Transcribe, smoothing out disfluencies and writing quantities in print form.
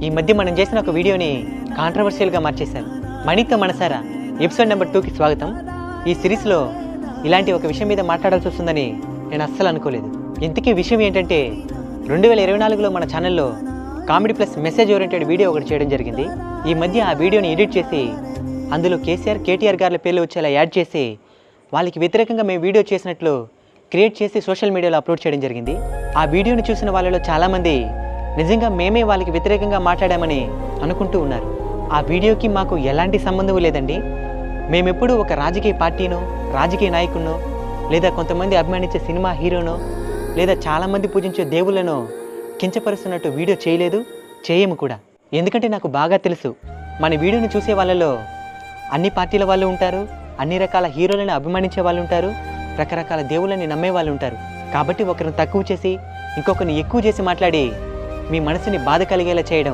ఈ మధ్య మనం చేసిన ఒక వీడియోని కాంట్రవర్షియల్గా మార్చేశారు. మనీతో మనసారా ఎపిసోడ్ నెంబర్ 2కి స్వాగతం. ఈ సిరీస్లో ఇలాంటి ఒక విషయం మీద మాట్లాడాల్సి వస్తుందని నేను అస్సలు అనుకోలేదు. ఇంతకీ విషయం ఏంటంటే 2024లో మన ఛానల్లో comedy plus message oriented video ఒకటి చేయడం జరిగింది. ఈ మధ్య ఆ వీడియోని ఎడిట్ చేసి అందులో కేసీఆర్, కేటీఆర్ గారి పేర్లు వచ్చేలా యాడ్ చేసి వాళ్ళకి వ్యతిరేకంగా మేము వీడియో చేసినట్లు క్రియేట్ చేసి సోషల్ మీడియాలో అప్లోడ్ చేయడం జరిగింది. ఆ వీడియోని చూసిన వాళ్ళలో చాలామంది నిజంగా మేమే వాళ్ళకి వ్యతిరేకంగా మాట్లాడామని అనుకుంటూ ఉన్నారు. ఆ వీడియోకి మాకు ఎలాంటి సంబంధం లేదండి. మేమెప్పుడు ఒక రాజకీయ పార్టీనో, రాజకీయ నాయకుడినో, లేదా కొంతమంది అభిమానించే సినిమా హీరోనో, లేదా చాలామంది పూజించే దేవుళ్ళనో కించపరుస్తున్నట్టు వీడియో చేయలేదు, చేయము కూడా. ఎందుకంటే నాకు బాగా తెలుసు, మన వీడియోని చూసే వాళ్ళలో అన్ని పార్టీల వాళ్ళు ఉంటారు, అన్ని రకాల హీరోలను అభిమానించే వాళ్ళు ఉంటారు, రకరకాల దేవుళ్ళని నమ్మే వాళ్ళు ఉంటారు. కాబట్టి ఒకరిని తక్కువ చేసి ఇంకొకరిని ఎక్కువ చేసి మాట్లాడి మీ మనసుని బాధ కలిగేలా చేయడం